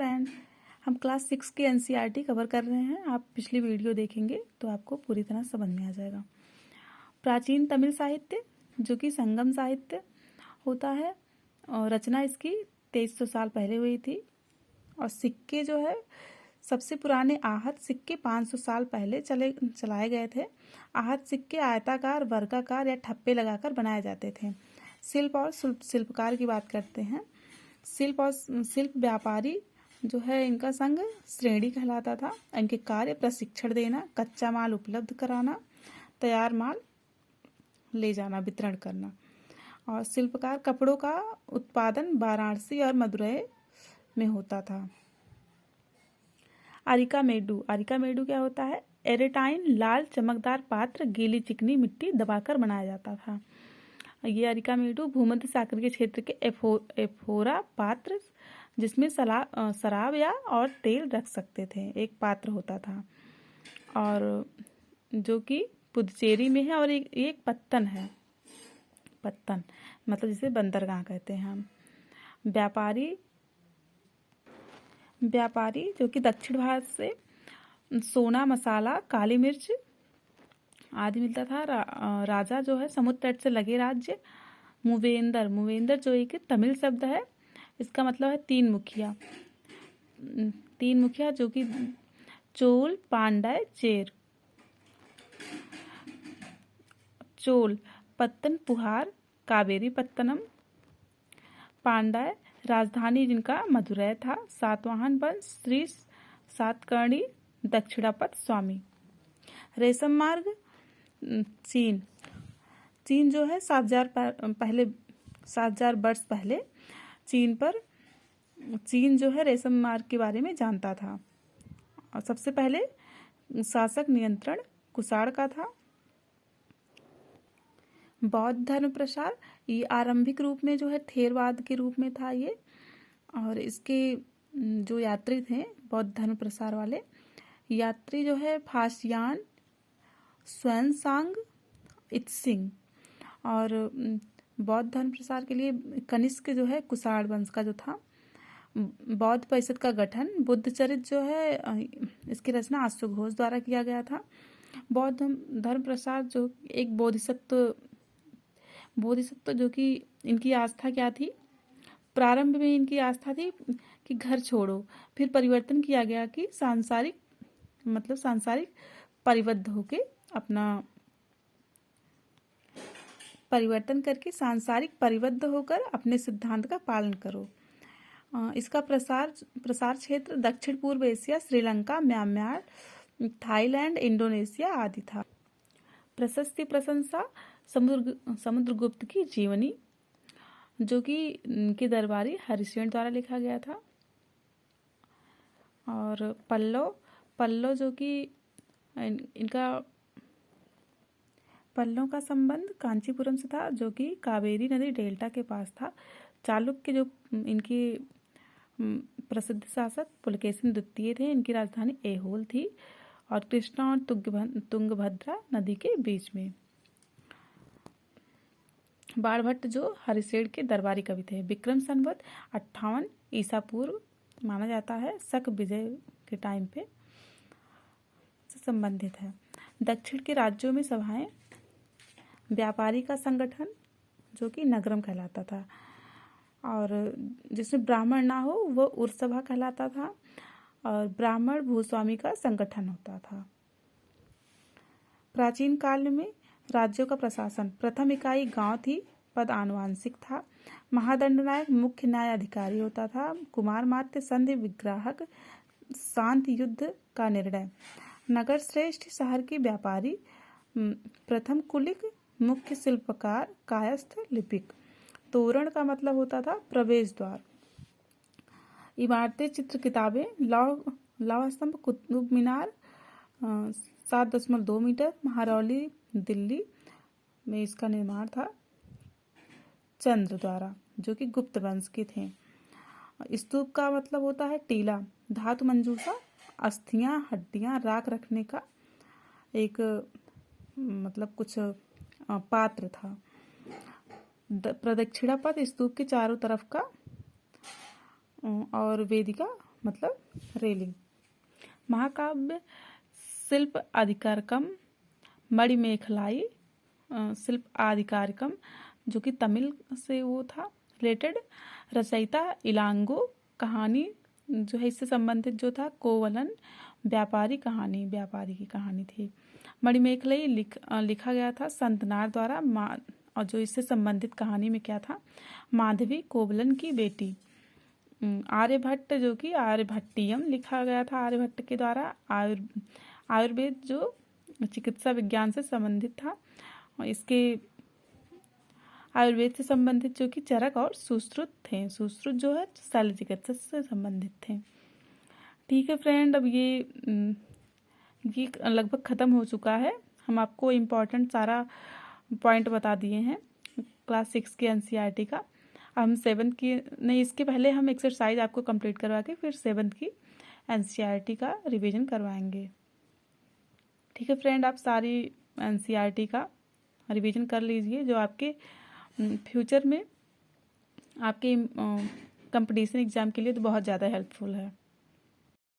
Friend, हम class 6 की NCERT cover कर रहे हैं। आप पिछली वीडियो देखेंगे तो आपको पूरी तरह समझ में आ जाएगा। प्राचीन तमिल साहित्य जो कि संगम साहित्य होता है और रचना इसकी 2300 साल पहले हुई थी। और सिक्के जो है सबसे पुराने आहत सिक्के 500 साल पहले चलाए गए थे। आहत सिक्के आयताकार, वर्गाकार या ठप्पे लगाकर बनाए जाते थे। शिल्प और शिल्पकार की बात करते हैं। शिल्प व्यापारी जो है इनका संघ श्रेणी कहलाता था। इनके कार्य प्रशिक्षण देना, कच्चा माल उपलब्ध कराना, तैयार माल ले जाना, वितरण करना। और शिल्पकार कपड़ों का उत्पादन वाराणसी और मदुरै में होता था। अरिका मेडू क्या होता है? एरेटाइन लाल चमकदार पात्र गीली चिकनी मिट्टी दबाकर बनाया जाता था। ये अरिका मेडू भूमध्य सागर के क्षेत्र के एफोरा पात्र जिसमें शराब या और तेल रख सकते थे, एक पात्र होता था। और जो कि पुदुचेरी में है। और एक पत्तन है, पत्तन मतलब जिसे बंदरगाह कहते हैं हम। व्यापारी जो कि दक्षिण भारत से सोना, मसाला, काली मिर्च आदि मिलता था। राजा जो है समुद्र तट से लगे राज्य। मूवेंदर जो एक तमिल शब्द है, इसका मतलब है तीन मुखिया जो कि चोल, पांड्य, चेर। चोल पत्तन पुहार, कावेरी पत्तनम। पांड्य राजधानी जिनका मदुरै था। सातवाहन वंश, श्री सातकर्णी, दक्षिणापथ स्वामी। रेशम मार्ग चीन जो है 7000 वर्ष पहले चीन जो है रेशम मार्ग के बारे में जानता था। और सबसे पहले शासक नियंत्रण कुषाण का था। बौद्ध धर्म प्रसार ये आरंभिक रूप में जो है थेरवाद के रूप में था ये। और इसके जो यात्री थे बौद्ध धर्म प्रसार वाले यात्री जो है फासियान, स्वयंसांग, इत्सिंग। और बौद्ध धर्म प्रसार के लिए कनिष्क जो है कुषाण वंश का जो था। बौद्ध परिषद का गठन, बुद्ध चरित जो है इसकी रचना अश्वघोष द्वारा किया गया था। बौद्ध धर्म प्रसार जो एक बोधिसत्व जो कि इनकी आस्था क्या थी? प्रारंभ में इनकी आस्था थी कि घर छोड़ो, फिर परिवर्तन किया गया कि सांसारिक परिबद्ध होके अपना परिवर्तन करके सांसारिक परिबद्ध होकर अपने सिद्धांत का पालन करो। इसका प्रसार क्षेत्र दक्षिण पूर्व Asia, Sri Lanka, Myanmar, Thailand, Indonesia आदि था। प्रशस्ति प्रशंसा समुद्रगुप्त की जीवनी जो कि इनके दरबारी हरिसेन द्वारा लिखा गया था। और पल्लव जो कि पल्लव का संबंध कांचीपुरम से था जो कि कावेरी नदी डेल्टा के पास था। चालुक्य जो इनके प्रसिद्ध शासक पुलकेशिन द्वितीय थे, इनकी राजधानी ऐहोल थी और कृष्णा और तुंगभद्रा नदी के बीच में। बाणभट्ट जो हरिसेन के दरबारी कवि थे। विक्रम संवत 58 ईसा पूर्व माना जाता है, शक विजय के टाइम पे से संबंधित है। दक्षिण के राज्यों में सभाएं, व्यापारी का संगठन जो कि नगरम कहलाता था और जिसमें ब्राह्मण ना हो वो उर्सभा कहलाता था। और ब्राह्मण भूस्वामी का संगठन होता था। प्राचीन काल में राज्यों का प्रशासन, प्रथम इकाई गांव थी, पद आनुवांशिक था। महादंडनायक मुख्य न्यायाधिकारी होता था। कुमार मात्य संधि विग्राहक, शांत युद्ध का निर्णय। नगर श्रेष्ठ शहर की व्यापारी, प्रथम कुलिक, मुख्य शिल्पकार, कायस्थ, लिपिक। तोरण का मतलब होता था प्रवेश द्वार। इमारतें, चित्र, किताबें, लौह स्तंभ, कुतुब मीनार 7.2 मीटर, महरौली दिल्ली में इसका निर्माण था चंद्र द्वारा जो कि गुप्त वंश के थे। स्तूप का मतलब होता है टीला, धातु मंजूषा, अस्थियां, हड्डियां, राख रखने का एक मतलब कुछ पात्र था। प्रदक्षिणा पथ स्तूप के चारों तरफ का और वेदिका मतलब रेलिंग। महाकाव्य शिल्प अधिकारकम मणिमेखलाई शिल्प आधिकारिकम जो कि तमिल से वो था रिलेटेड। रचयिता इलांगो, कहानी जो है इससे संबंधित जो था कोवलन, व्यापारी की कहानी थी। मणिमेखलाई लिखा गया था संतनार द्वारा, और जो इससे संबंधित कहानी में क्या था, माधवी कोवलन की बेटी। आर्यभट्ट जो कि आर्यभट्टियम लिखा गया था आर्यभट्ट के द्वारा। आयुर्वेद जो चिकित्सा विज्ञान से संबंधित था, इसके आयुर्वेद से संबंधित जो कि चरक और सुश्रुत थे। सुश्रुत जो है शल्य चिकित्सा से संबंधित थे। ठीक है फ्रेंड, अब ये लगभग ख़त्म हो चुका है। हम आपको इम्पोर्टेंट सारा पॉइंट बता दिए हैं क्लास 6 की एनसीईआरटी का। हम 7 की नहीं, इसके पहले हम एक्सरसाइज आपको कंप्लीट करवा के फिर 7 की एनसीईआरटी का रिवीजन करवाएंगे। ठीक है फ्रेंड, आप सारी एनसीईआरटी का रिवीजन कर लीजिए, जो आपके फ्यूचर में आपके कंपटीशन एग्ज़ाम के लिए तो बहुत ज़्यादा हेल्पफुल है।